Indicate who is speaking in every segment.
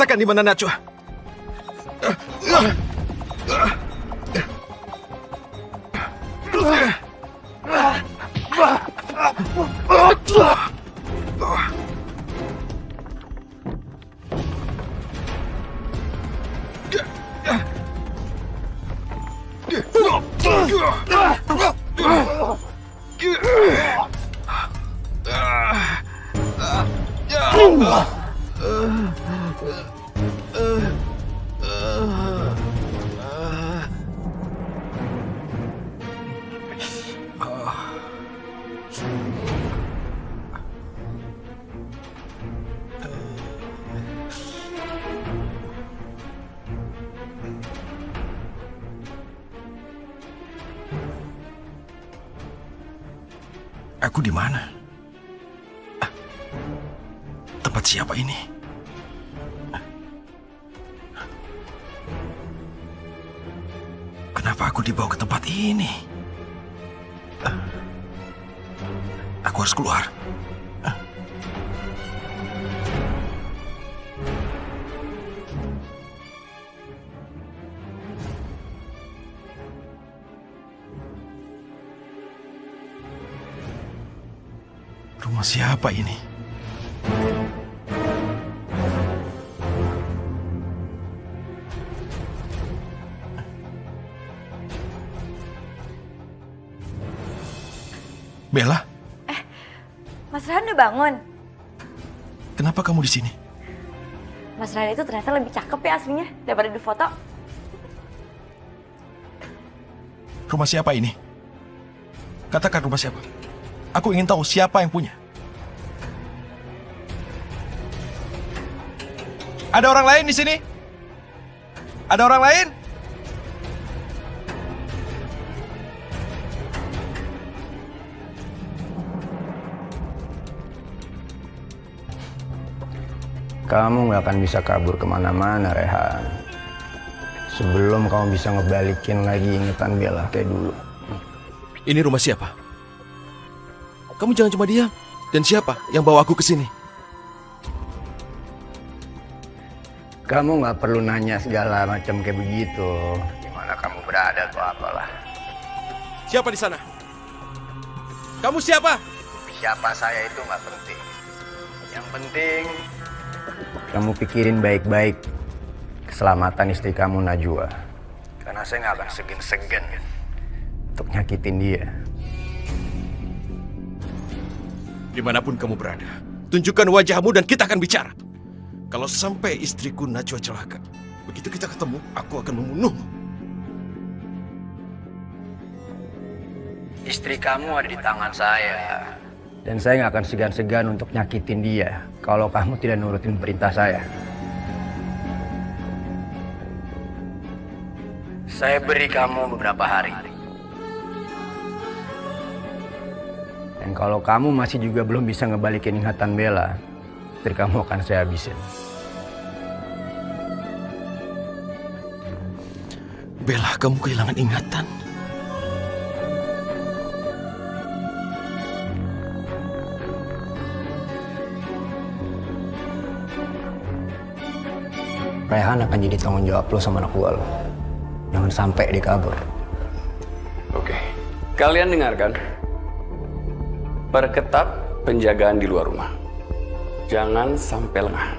Speaker 1: Katakan di mana Najwa. Aku di mana? Tempat siapa ini? Kenapa aku dibawa ke tempat ini? Aku harus keluar. Rumah siapa ini? Bella?
Speaker 2: Mas Rahan udah bangun.
Speaker 1: Kenapa kamu di sini?
Speaker 2: Mas Rahan itu ternyata lebih cakep ya aslinya daripada di foto.
Speaker 1: Rumah siapa ini? Katakan rumah siapa? Aku ingin tahu siapa yang punya. Ada orang lain di sini? Ada orang lain?
Speaker 3: Kamu gak akan bisa kabur kemana-mana, Rehan. Sebelum kamu bisa ngebalikin lagi ingatan Bella kayak dulu.
Speaker 1: Ini rumah siapa? Kamu jangan cuma diam. Dan siapa yang bawa aku ke sini?
Speaker 3: Kamu gak perlu nanya segala macam kayak begitu. Dimana kamu berada atau apalah.
Speaker 1: Siapa di sana? Kamu siapa?
Speaker 3: Siapa saya itu gak penting. Yang penting kamu pikirin baik-baik keselamatan istri kamu, Najwa. Karena saya gak akan segan-segan untuk nyakitin dia.
Speaker 1: Dimanapun kamu berada, tunjukkan wajahmu dan kita akan bicara. Kalau sampai istriku Najwa celaka, begitu kita ketemu, aku akan membunuhmu.
Speaker 3: Istri kamu ada di tangan saya. Dan saya gak akan segan-segan untuk nyakitin dia kalau kamu tidak nurutin perintah saya. Saya beri kamu beberapa hari. Dan kalau kamu masih juga belum bisa ngebalikin ingatan Bella, istri kamu akan saya habisin.
Speaker 1: Bella, kamu kehilangan ingatan.
Speaker 3: Rehan akan jadi tanggung jawab lo sama anak gua lo. Jangan sampai dia kabur.
Speaker 4: Oke. Kalian dengarkan. Perketat penjagaan di luar rumah. Jangan sampai lengah.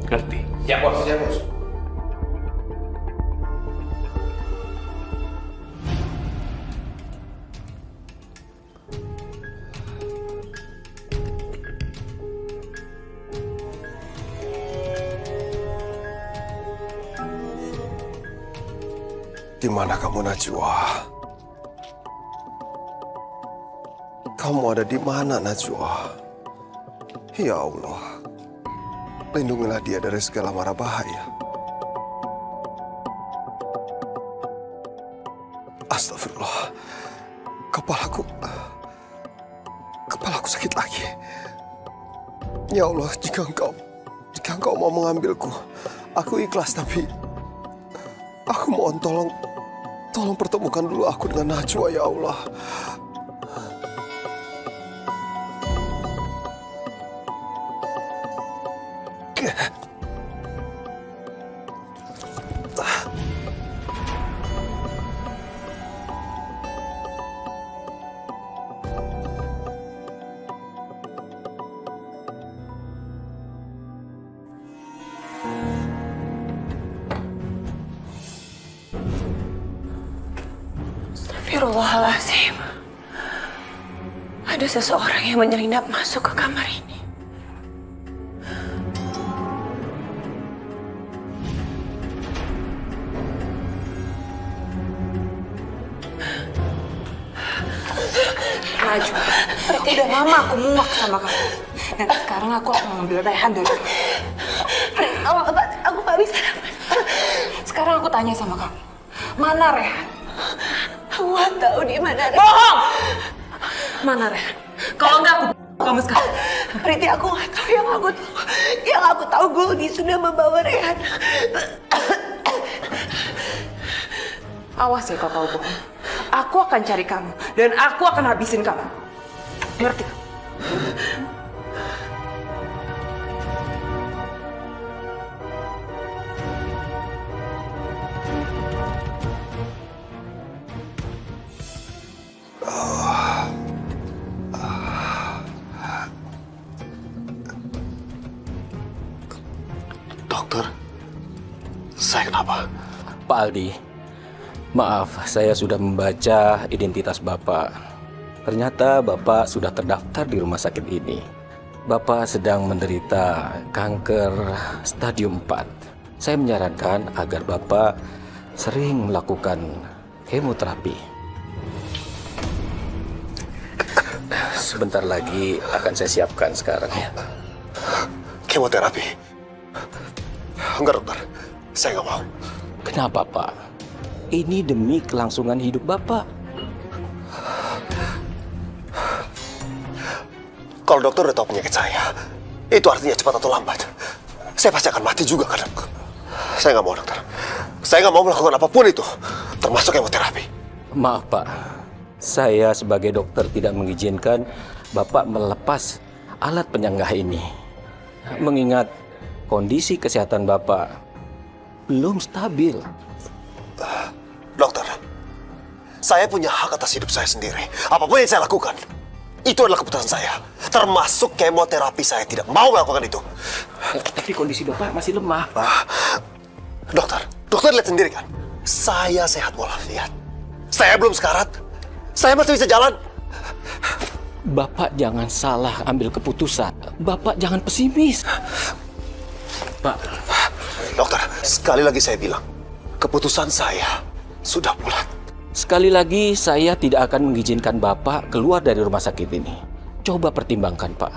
Speaker 4: Ngerti?
Speaker 3: Ya bos, ya bos.
Speaker 5: Di mana kamu, Najwa? Kamu ada di mana, Najwa? Ya Allah, lindungilah dia dari segala mara bahaya. Astagfirullah, kepalaku sakit lagi. Ya Allah, jika engkau mau mengambilku, aku ikhlas, tapi aku mohon tolong pertemukan dulu aku dengan Najwa, ya Allah.
Speaker 6: Astagfirullahaladzim. Ada seseorang yang menyelinap masuk ke kamar ini. Najwa, udah lama aku muak sama kamu. Dan sekarang aku akan mengambil Rehan dari kamu. Tolong, aku gak bisa nafas. Sekarang aku tanya sama kamu, mana Rehan? Aku gak tahu di mana Rehan. Bohong! Mana Rehan? Kalau enggak aku kamu sekarang. Priti, aku gak tahu. Yang aku tahu Goldie sudah membawa Rehan. Awas ya kalau kau bohong. Aku akan cari kamu dan aku akan habisin kamu. Ngerti?
Speaker 5: Dokter, saya kenapa?
Speaker 7: Pak Aldi, maaf saya sudah membaca identitas Bapak. Ternyata Bapak sudah terdaftar di rumah sakit ini. Bapak sedang menderita kanker stadium 4. Saya menyarankan agar Bapak sering melakukan kemoterapi. Sebentar lagi akan saya siapkan sekarang ya.
Speaker 5: Kemoterapi? Enggak dokter, saya nggak mau.
Speaker 7: Kenapa Pak? Ini demi kelangsungan hidup Bapak.
Speaker 5: Kalau dokter udah tahu penyakit saya, itu artinya cepat atau lambat saya pasti akan mati juga kan? Saya nggak mau dokter. Saya nggak mau melakukan apapun itu, termasuk kemoterapi.
Speaker 7: Maaf Pak, saya sebagai dokter tidak mengizinkan Bapak melepas alat penyanggah ini. Mengingat kondisi kesehatan Bapak belum stabil.
Speaker 5: Dokter, saya punya hak atas hidup saya sendiri. Apapun yang saya lakukan, itu adalah keputusan saya. Termasuk kemoterapi, saya tidak mau melakukan itu.
Speaker 7: Tapi kondisi Bapak masih lemah, Pak.
Speaker 5: Dokter lihat sendiri kan? Saya sehat walafiat. Saya belum sekarat. Saya masih bisa jalan.
Speaker 7: Bapak jangan salah ambil keputusan. Bapak jangan pesimis. Pak.
Speaker 5: Dokter, sekali lagi saya bilang, keputusan saya sudah bulat.
Speaker 7: Sekali lagi saya tidak akan mengizinkan Bapak keluar dari rumah sakit ini. Coba pertimbangkan Pak.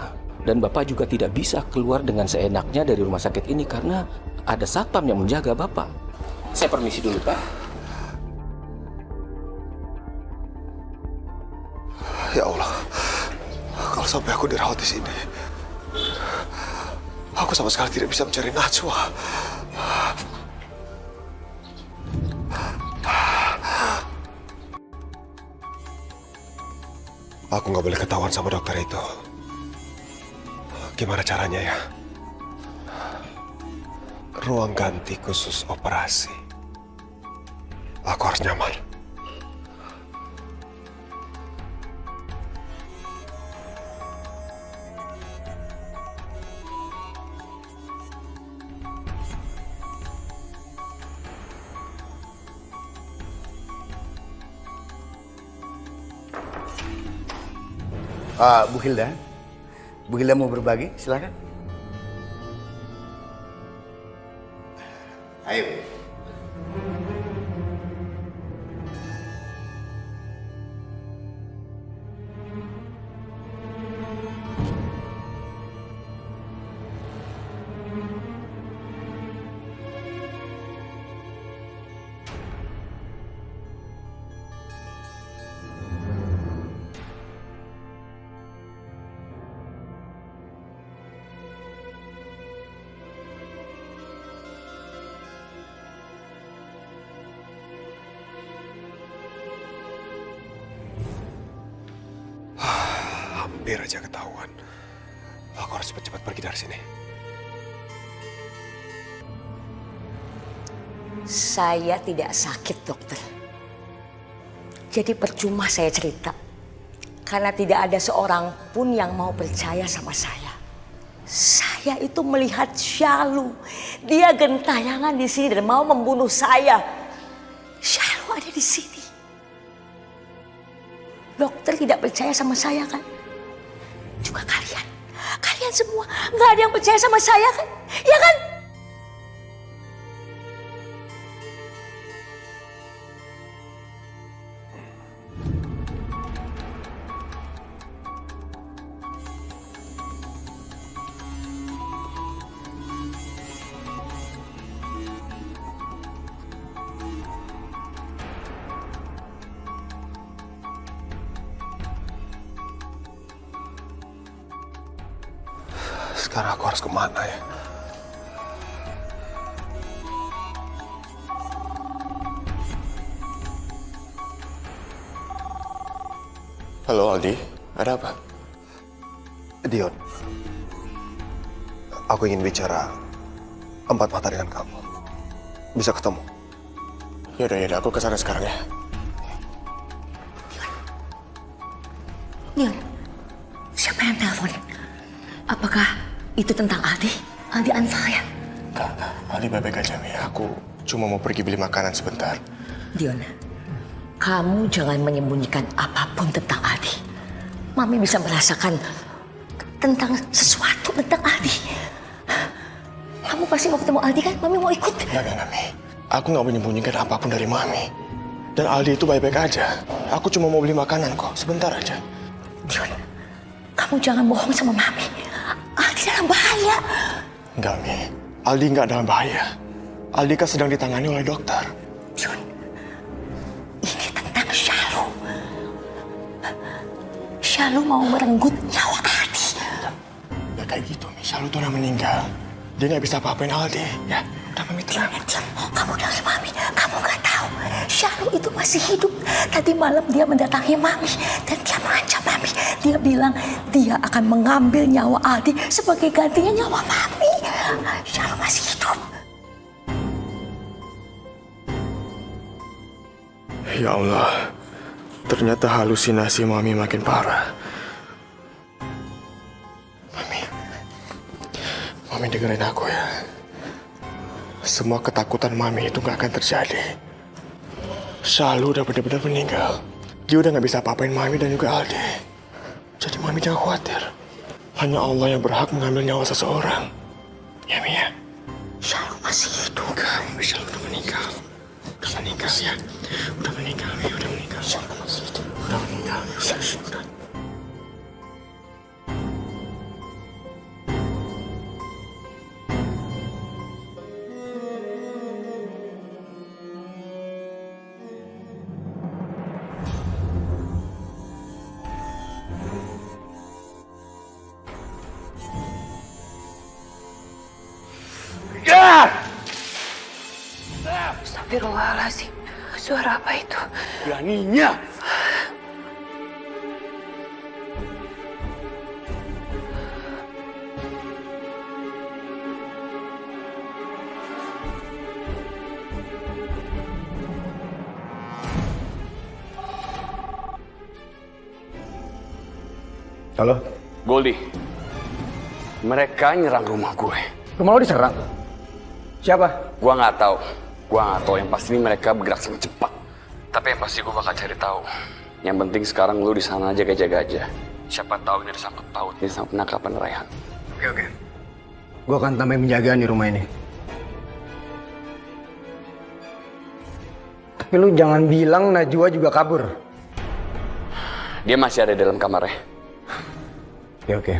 Speaker 7: Dan Bapak juga tidak bisa keluar dengan seenaknya dari rumah sakit ini karena ada satpam yang menjaga Bapak. Saya permisi dulu Pak.
Speaker 5: Ya Allah, kalau sampai aku dirawat di sini, aku sama sekali tidak bisa mencari Najwa. Aku nggak boleh ketahuan sama dokter itu. Gimana caranya ya? Ruang ganti khusus operasi. Aku harus nyaman.
Speaker 3: Bu Hilda. Bu Hilda mau berbagi, silakan. Ayo.
Speaker 5: Hampir aja ketahuan. Aku harus cepat-cepat pergi dari sini.
Speaker 2: Saya tidak sakit, dokter. Jadi percuma saya cerita. Karena tidak ada seorang pun yang mau percaya sama saya. Saya itu melihat Syalu. Dia gentayangan di sini dan mau membunuh saya. Syalu ada di sini. dokter tidak percaya sama saya kan? Juga kalian semua nggak ada yang percaya sama saya kan? Ya kan?
Speaker 5: Sekarang aku harus kemana ya? Halo Aldi, ada apa? Dion, aku ingin bicara empat mata dengan kamu. Bisa ketemu? Yaudah, aku kesana sekarang ya.
Speaker 2: Dion, siapa yang telepon? Apakah itu tentang Aldi? Aldi Ansar ya?
Speaker 5: Enggak. Aldi baik-baik aja, Mi. Aku cuma mau pergi beli makanan sebentar.
Speaker 2: Dion, kamu jangan menyembunyikan apapun tentang Aldi. Mami bisa merasakan tentang sesuatu tentang Aldi. Kamu pasti mau ketemu Aldi kan? Mami mau ikut.
Speaker 5: Enggak, Mi. Aku nggak menyembunyikan apapun dari Mami. Dan Aldi itu baik-baik aja. Aku cuma mau beli makanan kok, sebentar aja.
Speaker 2: Dion, kamu jangan bohong sama Mami. Aldi dalam bahaya.
Speaker 5: Enggak, Mi. Aldi nggak dalam bahaya. Aldi kan sedang ditangani oleh dokter.
Speaker 2: Dion, ini tentang Syalu. Syalu mau merenggut nyawa Aldi.
Speaker 5: Ya kayak gitu, Mi. Syalu tuh udah meninggal. Dia nggak bisa apa-apain Aldi. Ya, udah Mami tenang.
Speaker 2: Dion, kamu dari Mami. Kamu nggak tahu. Syalu itu masih hidup. Tadi malam dia mendatangi Mami. Dan dia mengancam Mami. Dia bilang dia akan mengambil nyawa Aldi sebagai gantinya nyawa Mami. Syalu masih hidup.
Speaker 5: Ya Allah, ternyata halusinasi Mami makin parah. Mami dengerin aku ya. Semua ketakutan Mami itu gak akan terjadi. Syalu udah benar-benar meninggal. Dia udah gak bisa apa-apain Mami dan juga Aldi. Jadi Mami jangan khawatir. Hanya Allah yang berhak mengambil nyawa seseorang. Ya, Mi ya?
Speaker 2: Syalu masih hidup.
Speaker 5: Enggak, Syalu udah meninggal. Udah meninggal ya. Udah meninggal, Mi. Udah meninggal. Syalu masih hidup. Udah meninggal. Udah.
Speaker 6: Astagfirullahaladzim. Suara apa itu?
Speaker 4: Beraninya.
Speaker 3: Halo?
Speaker 4: Goldie, mereka nyerang rumah gue.
Speaker 3: Rumah lo diserang? Siapa?
Speaker 4: Gua nggak tahu. Yang pasti mereka bergerak sangat cepat. Tapi yang pasti gue bakal cari tahu. Yang penting sekarang lu di sana aja jaga aja. Siapa tahu ini ada sangkut pautnya sama penangkapan Raihan.
Speaker 3: Oke. Gue akan tambah penjagaan di rumah ini. Tapi lu jangan bilang Najwa juga kabur.
Speaker 4: Dia masih ada dalam kamarnya.
Speaker 3: Oke.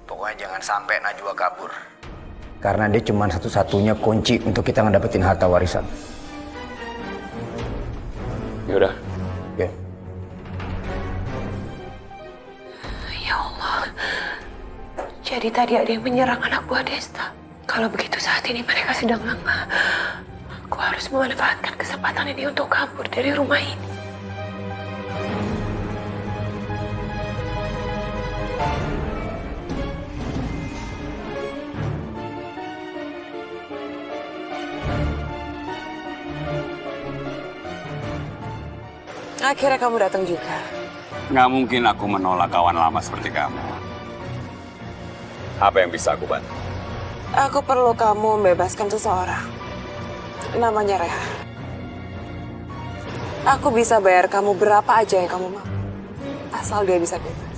Speaker 3: Pokoknya jangan sampai Najwa kabur. Karena dia cuma satu-satunya kunci untuk kita ngedapetin harta warisan.
Speaker 4: Yaudah.
Speaker 3: Oke.
Speaker 6: Ya Allah. Jadi tadi ada yang menyerang anak buah Desta. Kalau begitu saat ini mereka sedang lemah. Aku harus memanfaatkan kesempatan ini untuk kabur dari rumah ini. Akhirnya kamu datang juga.
Speaker 4: Nggak mungkin aku menolak kawan lama seperti kamu. Apa yang bisa aku bantu?
Speaker 6: Aku perlu kamu membebaskan seseorang. Namanya Rehan. Aku bisa bayar kamu berapa aja yang kamu mau. Asal dia bisa bebas.